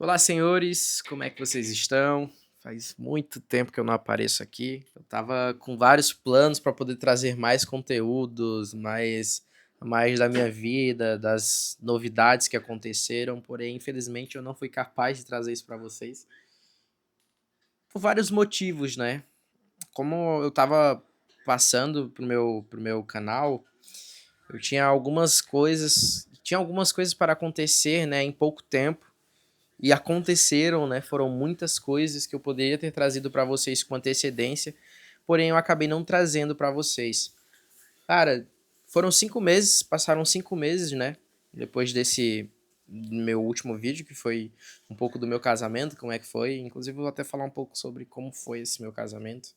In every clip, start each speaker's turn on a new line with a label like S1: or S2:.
S1: Olá, senhores, como é que vocês estão? Faz muito tempo que eu não apareço aqui. Eu tava com vários planos para poder trazer mais conteúdos, mais da minha vida, das novidades que aconteceram, porém, infelizmente, eu não fui capaz de trazer isso para vocês por vários motivos, né? Como eu tava passando pro meu canal, eu tinha algumas coisas para acontecer, né, em pouco tempo. E aconteceram, né? Foram muitas coisas que eu poderia ter trazido para vocês com antecedência, porém eu acabei não trazendo para vocês. Cara, foram 5 meses, passaram 5 meses, né? Depois desse meu último vídeo, que foi um pouco do meu casamento, como é que foi. Inclusive, eu vou até falar um pouco sobre como foi esse meu casamento.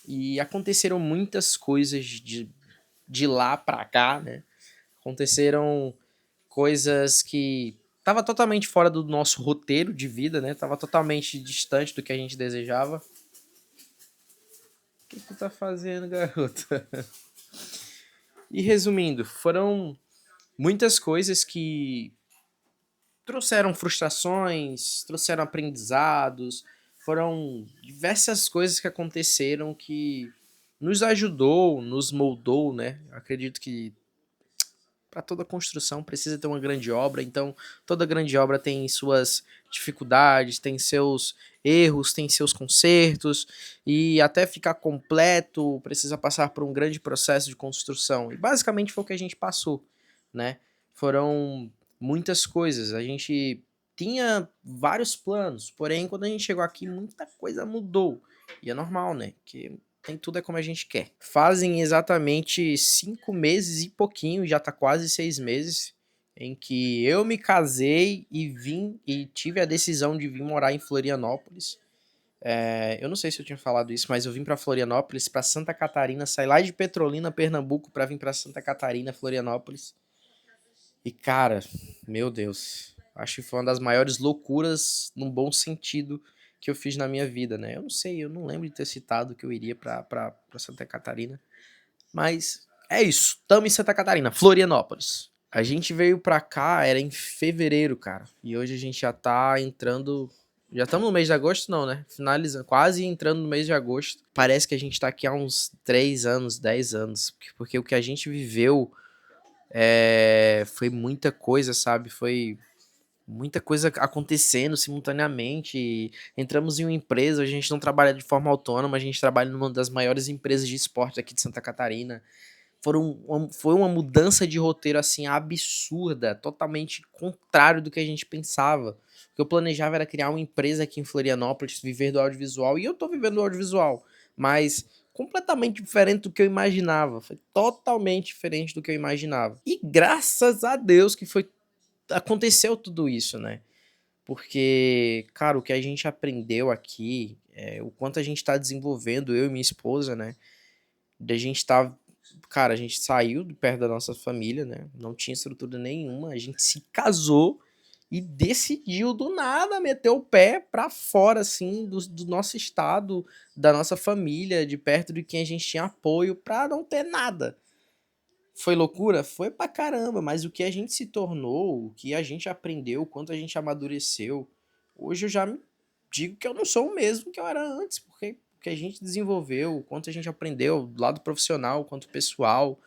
S1: E aconteceram muitas coisas de lá pra cá, né? Aconteceram coisas que tava totalmente fora do nosso roteiro de vida, né? Tava totalmente distante do que a gente desejava. O que tu tá fazendo, garota? E resumindo, foram muitas coisas que trouxeram frustrações, trouxeram aprendizados, foram diversas coisas que aconteceram que nos ajudou, nos moldou, né? Acredito que para toda construção precisa ter uma grande obra, então toda grande obra tem suas dificuldades, tem seus erros, tem seus consertos, e até ficar completo precisa passar por um grande processo de construção. E basicamente foi o que a gente passou, né? Foram muitas coisas, a gente tinha vários planos, porém quando a gente chegou aqui muita coisa mudou. E é normal, né? Que nem tudo é como a gente quer. Fazem exatamente 5 meses e pouquinho, já tá quase 6 meses, em que eu me casei e vim e tive a decisão de vir morar em Florianópolis. Eu não sei se eu tinha falado isso, mas eu vim pra Florianópolis, pra Santa Catarina, saí lá de Petrolina, Pernambuco, pra vir pra Santa Catarina, Florianópolis. E cara, meu Deus, acho que foi uma das maiores loucuras, num bom sentido, que eu fiz na minha vida, né? Eu não sei, eu não lembro de ter citado que eu iria pra Santa Catarina. Mas é isso, tamo em Santa Catarina, Florianópolis. A gente veio pra cá, era em fevereiro, cara. E hoje a gente já tá entrando. Já estamos no mês de agosto, não, né? Finalizando, quase entrando no mês de agosto. Parece que a gente tá aqui há uns 3 anos, 10 anos. Porque o que a gente viveu foi muita coisa, sabe? Foi muita coisa acontecendo simultaneamente. E entramos em uma empresa, a gente não trabalha de forma autônoma, a gente trabalha numa das maiores empresas de esporte aqui de Santa Catarina. Foi uma mudança de roteiro assim absurda, totalmente contrário do que a gente pensava. O que eu planejava era criar uma empresa aqui em Florianópolis, viver do audiovisual, e eu tô vivendo do audiovisual, mas completamente diferente do que eu imaginava. Foi totalmente diferente do que eu imaginava. E graças a Deus que aconteceu tudo isso, né? Porque, cara, o que a gente aprendeu aqui, o quanto a gente tá desenvolvendo, eu e minha esposa, né? Da gente tá. Cara, a gente saiu de perto da nossa família, né? Não tinha estrutura nenhuma. A gente se casou e decidiu do nada meter o pé pra fora, assim, do nosso estado, da nossa família, de perto de quem a gente tinha apoio, pra não ter nada. Foi loucura? Foi pra caramba, mas o que a gente se tornou, o que a gente aprendeu, o quanto a gente amadureceu, hoje eu já me digo que eu não sou o mesmo que eu era antes, porque o que a gente desenvolveu, o quanto a gente aprendeu, do lado profissional quanto pessoal,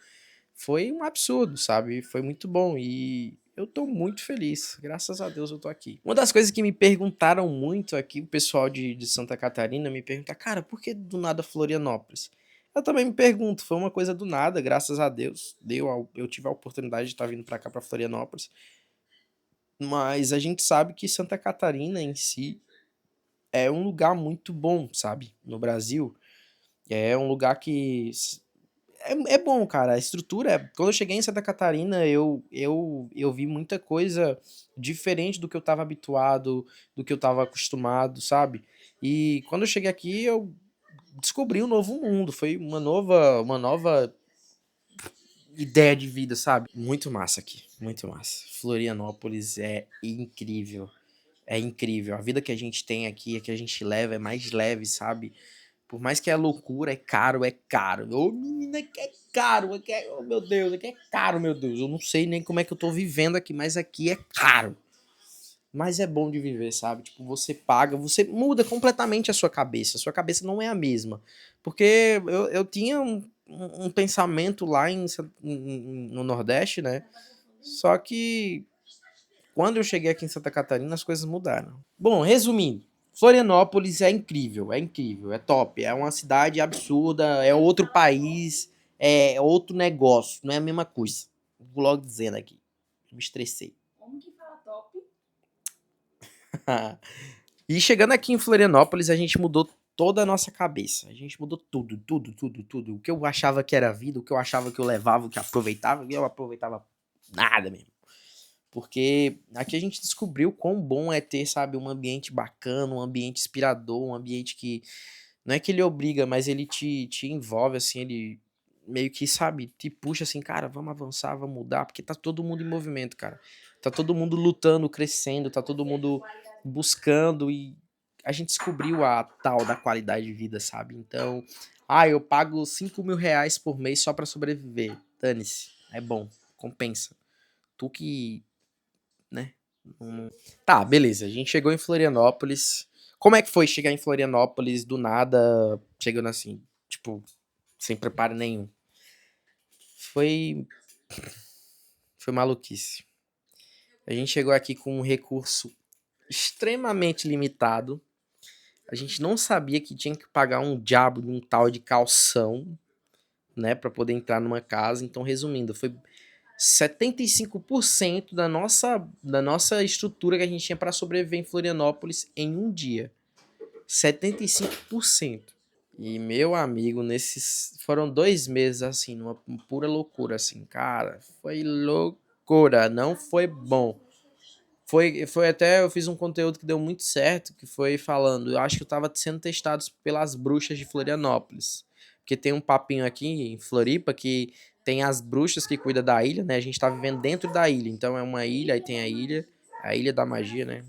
S1: foi um absurdo, sabe? Foi muito bom e eu tô muito feliz. Graças a Deus eu tô aqui. Uma das coisas que me perguntaram muito aqui, o pessoal de Santa Catarina me pergunta, cara, por que do nada Florianópolis? Eu também me pergunto, foi uma coisa do nada, graças a Deus. Eu tive a oportunidade de estar vindo pra cá, pra Florianópolis. Mas a gente sabe que Santa Catarina em si é um lugar muito bom, sabe? No Brasil. É um lugar que é bom, cara. A estrutura. Quando eu cheguei em Santa Catarina, eu vi muita coisa diferente do que eu tava habituado, do que eu tava acostumado, sabe? E quando eu cheguei aqui, eu descobri um novo mundo. Foi uma nova ideia de vida, sabe? Muito massa aqui, muito massa. Florianópolis é incrível. É incrível. A vida que a gente tem aqui, a que a gente leva, é mais leve, sabe? Por mais que é loucura, é caro, é caro. Ô, menina, que é caro, oh, meu Deus, que é caro, meu Deus. Eu não sei nem como é que eu tô vivendo aqui, mas aqui é caro. mas é bom de viver, sabe? Tipo, você paga, você muda completamente a sua cabeça não é a mesma. Porque eu tinha um pensamento lá no Nordeste, né? Só que quando eu cheguei aqui em Santa Catarina, as coisas mudaram. Bom, resumindo, Florianópolis é incrível, é top, é uma cidade absurda, é outro país, é outro negócio, não é a mesma coisa. Vou logo dizendo aqui, me estressei.
S2: Como que fala top?
S1: E chegando aqui em Florianópolis, a gente mudou toda a nossa cabeça. A gente mudou tudo, tudo, tudo, tudo. O que eu achava que era vida, o que eu achava que eu levava, o que eu aproveitava nada mesmo. Porque aqui a gente descobriu quão bom é ter, sabe, um ambiente bacana, um ambiente inspirador, um ambiente que não é que ele obriga, mas ele te envolve, assim, ele meio que, sabe, te puxa assim, cara, vamos avançar, vamos mudar, porque tá todo mundo em movimento, cara. Tá todo mundo lutando, crescendo, tá todo mundo buscando e a gente descobriu a tal da qualidade de vida, sabe? Então, eu pago R$ 5.000 por mês só pra sobreviver. Dane-se, é bom, compensa. Tu que, né? Tá, beleza. A gente chegou em Florianópolis. Como é que foi chegar em Florianópolis do nada, chegando assim, tipo, sem preparo nenhum? Foi, foi maluquice. A gente chegou aqui com um recurso extremamente limitado. A gente não sabia que tinha que pagar um diabo de um tal de calção, né, para poder entrar numa casa. Então, resumindo, foi 75% da nossa estrutura que a gente tinha para sobreviver em Florianópolis em um dia. 75%. E, meu amigo, nesses. Foram 2 meses, assim, numa pura loucura, assim, cara. Foi loucura, não foi bom. Foi até. Eu fiz um conteúdo que deu muito certo, que foi falando. Eu acho que eu tava sendo testado pelas bruxas de Florianópolis. Porque tem um papinho aqui em Floripa que tem as bruxas que cuidam da ilha, né? A gente tá vivendo dentro da ilha. Então é uma ilha, aí tem a ilha da magia, né?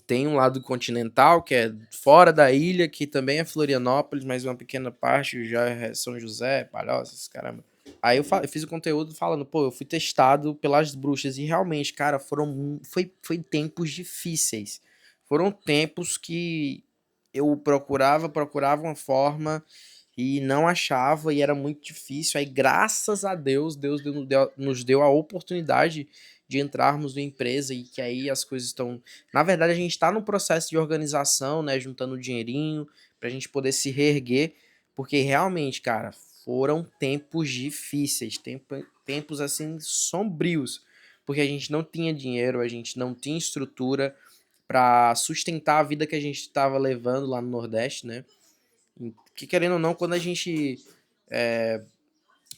S1: Tem um lado continental, que é fora da ilha, que também é Florianópolis, mas uma pequena parte já é São José, Palhoças, caramba. Aí eu fiz o conteúdo falando, pô, eu fui testado pelas bruxas e realmente, cara, foi tempos difíceis. Foram tempos que eu procurava uma forma e não achava e era muito difícil. Aí, graças a Deus, nos deu a oportunidade de entrarmos na empresa e que aí as coisas estão. Na verdade, a gente está no processo de organização, né? Juntando dinheirinho para a gente poder se reerguer, porque realmente, cara, foram tempos difíceis, tempos assim sombrios, porque a gente não tinha dinheiro, a gente não tinha estrutura para sustentar a vida que a gente estava levando lá no Nordeste, né? Que querendo ou não, quando a gente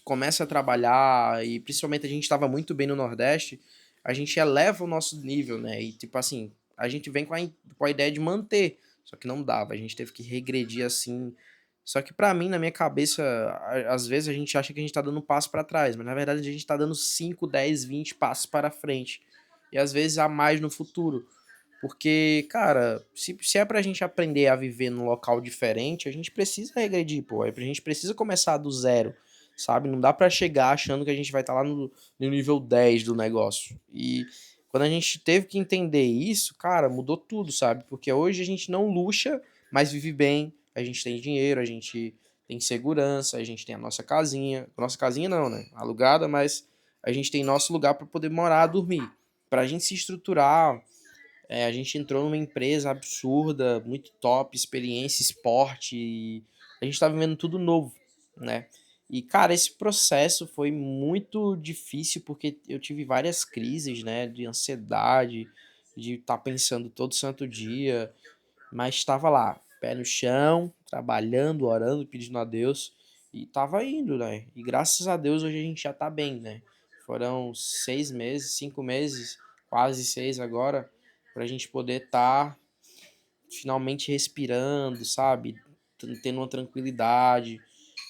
S1: começa a trabalhar, e principalmente a gente estava muito bem no Nordeste, a gente eleva o nosso nível, né? E tipo assim, a gente vem com a ideia de manter, só que não dava, a gente teve que regredir assim. Só que pra mim, na minha cabeça, às vezes a gente acha que a gente tá dando um passo pra trás, mas na verdade a gente tá dando 5 10 20 passos para frente. E às vezes a mais no futuro. Porque, cara, se é pra gente aprender a viver num local diferente, a gente precisa regredir, pô. A gente precisa começar do zero, sabe? Não dá pra chegar achando que a gente vai estar lá no nível 10 do negócio. E quando a gente teve que entender isso, cara, mudou tudo, sabe? Porque hoje a gente não luxa, mas vive bem, a gente tem dinheiro, a gente tem segurança, a gente tem a nossa casinha. Nossa casinha não, né? Alugada, mas a gente tem nosso lugar para poder morar, dormir. Pra gente se estruturar, a gente entrou numa empresa absurda, muito top, experiência, esporte, e a gente tá vivendo tudo novo, né? E, cara, esse processo foi muito difícil porque eu tive várias crises, né, de ansiedade, de estar pensando todo santo dia, mas estava lá, pé no chão, trabalhando, orando, pedindo a Deus, e tava indo, né? E graças a Deus hoje a gente já tá bem, né? Foram 6 meses, 5 meses, quase 6 agora, pra gente poder estar finalmente respirando, sabe? Tendo uma tranquilidade,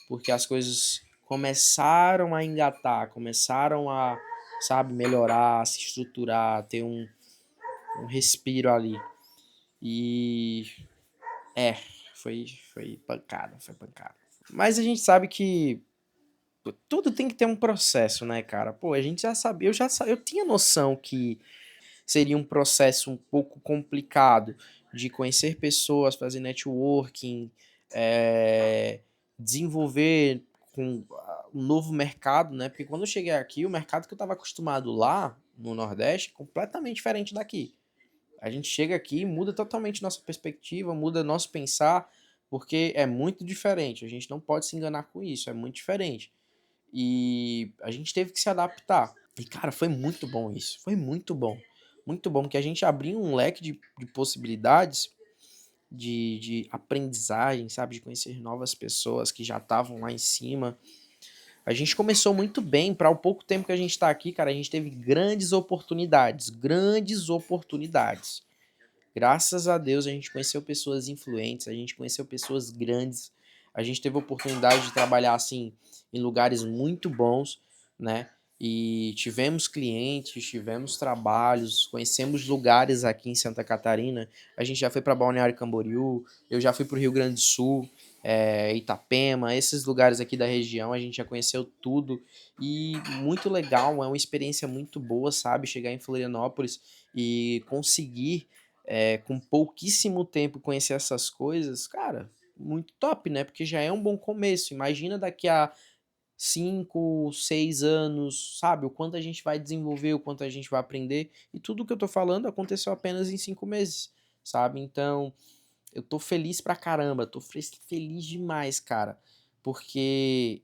S1: porque as coisas começaram a engatar, começaram a, sabe, melhorar, se estruturar, ter um respiro ali. E é, foi pancada, foi pancada. Mas a gente sabe que tudo tem que ter um processo, né, cara? Pô, a gente já sabia, eu tinha noção que seria um processo um pouco complicado de conhecer pessoas, fazer networking, eh, desenvolver com um novo mercado, né? Porque quando eu cheguei aqui, o mercado que eu estava acostumado lá no Nordeste é completamente diferente daqui. A gente chega aqui e muda totalmente nossa perspectiva, muda nosso pensar, porque é muito diferente. A gente não pode se enganar com isso, é muito diferente. E a gente teve que se adaptar. E, cara, foi muito bom isso. Foi muito bom. Muito bom, que a gente abriu um leque de possibilidades de aprendizagem, sabe? De conhecer novas pessoas que já estavam lá em cima. A gente começou muito bem. Para o pouco tempo que a gente está aqui, cara, a gente teve grandes oportunidades. Grandes oportunidades. Graças a Deus a gente conheceu pessoas influentes, a gente conheceu pessoas grandes, a gente teve a oportunidade de trabalhar assim em lugares muito bons, né? E tivemos clientes, tivemos trabalhos, conhecemos lugares aqui em Santa Catarina. A gente já foi para Balneário Camboriú, eu já fui para o Rio Grande do Sul, Itapema, esses lugares aqui da região, a gente já conheceu tudo e muito legal, é uma experiência muito boa, sabe? Chegar em Florianópolis e conseguir com pouquíssimo tempo conhecer essas coisas, cara, muito top, né? Porque já é um bom começo. Imagina daqui a 5, 6 anos, sabe? O quanto a gente vai desenvolver, o quanto a gente vai aprender. E tudo que eu tô falando aconteceu apenas em 5 meses, sabe? Então, eu tô feliz pra caramba, tô feliz demais, cara. Porque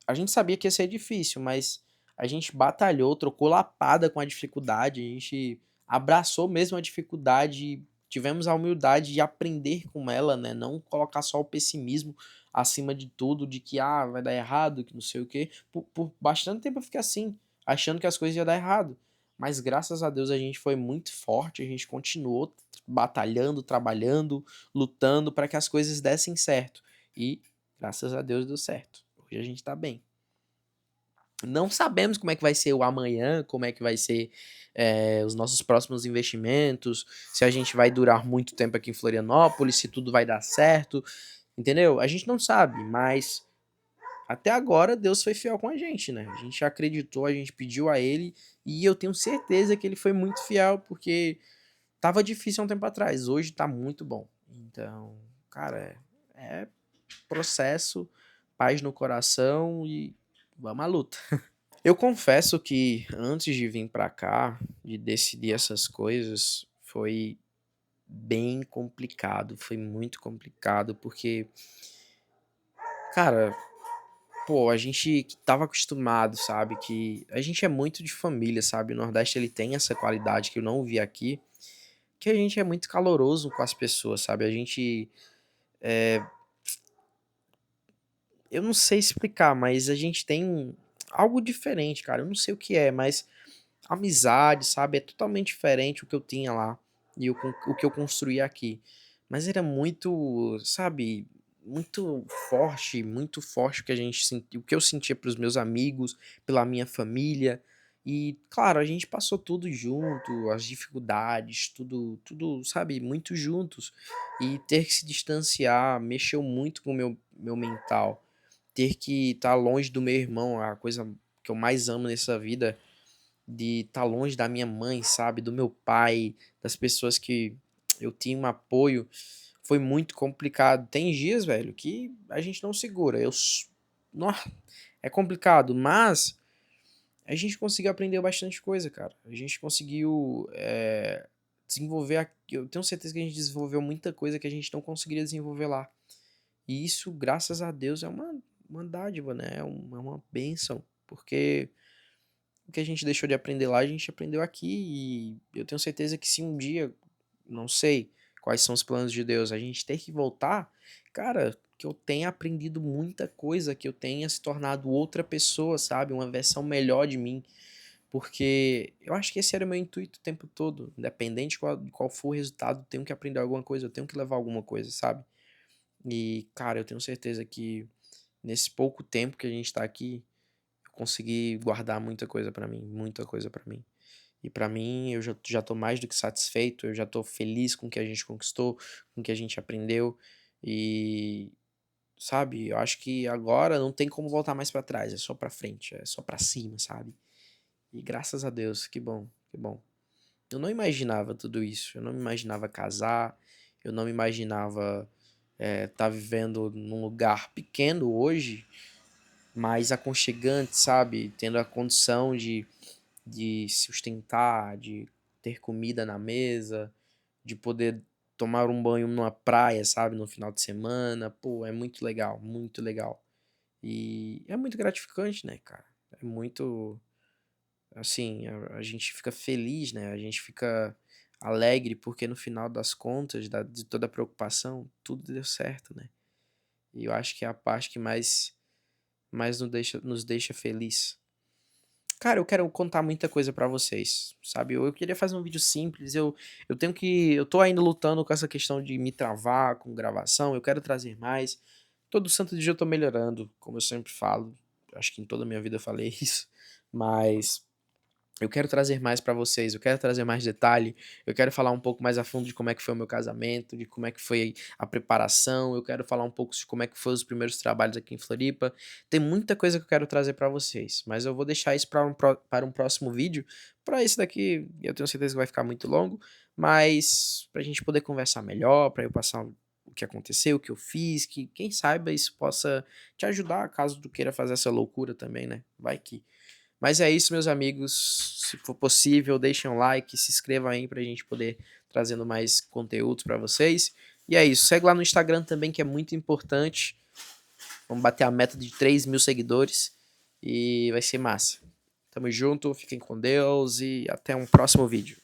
S1: a gente sabia que ia ser difícil, mas a gente batalhou, trocou lapada com a dificuldade, a gente abraçou mesmo a dificuldade, tivemos a humildade de aprender com ela, né? Não colocar só o pessimismo acima de tudo, de que vai dar errado, que não sei o quê. Por bastante tempo eu fiquei assim, achando que as coisas iam dar errado. Mas graças a Deus a gente foi muito forte, a gente continuou batalhando, trabalhando, lutando para que as coisas dessem certo. E graças a Deus deu certo. Hoje a gente tá bem. Não sabemos como é que vai ser o amanhã, como é que vai ser os nossos próximos investimentos, se a gente vai durar muito tempo aqui em Florianópolis, se tudo vai dar certo, entendeu? A gente não sabe, mas até agora Deus foi fiel com a gente, né? A gente acreditou, a gente pediu a Ele e eu tenho certeza que Ele foi muito fiel, porque tava difícil há um tempo atrás, hoje tá muito bom. Então, cara, é processo, paz no coração e vamos à luta. Eu confesso que antes de vir pra cá, de decidir essas coisas, foi bem complicado, foi muito complicado, porque, cara, pô, a gente que tava acostumado, sabe, que a gente é muito de família, sabe, o Nordeste ele tem essa qualidade que eu não vi aqui, que a gente é muito caloroso com as pessoas, sabe, a gente, eu não sei explicar, mas a gente tem algo diferente, cara, eu não sei o que é, mas amizade, sabe? É totalmente diferente o que eu tinha lá e o que eu construí aqui. Mas era muito, sabe? Muito forte o que a gente sentiu, o que eu sentia pelos meus amigos, pela minha família. E, claro, a gente passou tudo junto, as dificuldades, tudo, sabe, muito juntos. E ter que se distanciar mexeu muito com o meu mental. Ter que estar longe do meu irmão, a coisa que eu mais amo nessa vida, de estar longe da minha mãe, sabe, do meu pai, das pessoas que eu tinha um apoio, foi muito complicado. Tem dias, velho, que a gente não segura. Nó, é complicado, mas a gente conseguiu aprender bastante coisa, cara. A gente conseguiu desenvolver. Eu tenho certeza que a gente desenvolveu muita coisa que a gente não conseguiria desenvolver lá. E isso, graças a Deus, é uma dádiva, né? É uma bênção. Porque o que a gente deixou de aprender lá, a gente aprendeu aqui. E eu tenho certeza que se um dia, não sei quais são os planos de Deus, a gente ter que voltar, cara, que eu tenha aprendido muita coisa, que eu tenha se tornado outra pessoa, sabe? Uma versão melhor de mim. Porque eu acho que esse era o meu intuito o tempo todo. Independente de qual for o resultado, eu tenho que aprender alguma coisa, eu tenho que levar alguma coisa, sabe? E, cara, eu tenho certeza que nesse pouco tempo que a gente tá aqui, eu consegui guardar muita coisa pra mim, muita coisa pra mim. E pra mim, eu já tô mais do que satisfeito, eu já tô feliz com o que a gente conquistou, com o que a gente aprendeu. E, sabe, eu acho que agora não tem como voltar mais pra trás, é só pra frente, é só pra cima, sabe? E graças a Deus, que bom, que bom. Eu não imaginava tudo isso. Eu não me imaginava casar. Eu não me imaginava tá vivendo num lugar pequeno hoje, mais aconchegante, sabe? Tendo a condição de sustentar, de ter comida na mesa, de poder tomar um banho numa praia, sabe? No final de semana. Pô, é muito legal, muito legal. E é muito gratificante, né, cara? É muito. Assim, a gente fica feliz, né? A gente fica alegre porque no final das contas, de toda a preocupação, tudo deu certo, né? E eu acho que é a parte que mais nos deixa feliz. Cara, eu quero contar muita coisa pra vocês, sabe? Eu queria fazer um vídeo simples, eu tô ainda lutando com essa questão de me travar com gravação, eu quero trazer mais. Todo santo dia eu tô melhorando, como eu sempre falo. Acho que em toda a minha vida eu falei isso, mas eu quero trazer mais pra vocês, eu quero trazer mais detalhe, eu quero falar um pouco mais a fundo de como é que foi o meu casamento, de como é que foi a preparação, eu quero falar um pouco de como é que foi os primeiros trabalhos aqui em Floripa. Tem muita coisa que eu quero trazer pra vocês, mas eu vou deixar isso para um próximo vídeo. Para esse daqui, eu tenho certeza que vai ficar muito longo, mas pra gente poder conversar melhor, pra eu passar o que aconteceu, o que eu fiz, que quem saiba isso possa te ajudar caso tu queira fazer essa loucura também, né? Vai que. Mas é isso, meus amigos. Se for possível, deixem um like, se inscrevam aí pra gente poder trazendo mais conteúdos pra vocês. E é isso. Segue lá no Instagram também, que é muito importante. Vamos bater a meta de 3.000 seguidores. E vai ser massa. Tamo junto, fiquem com Deus e até um próximo vídeo.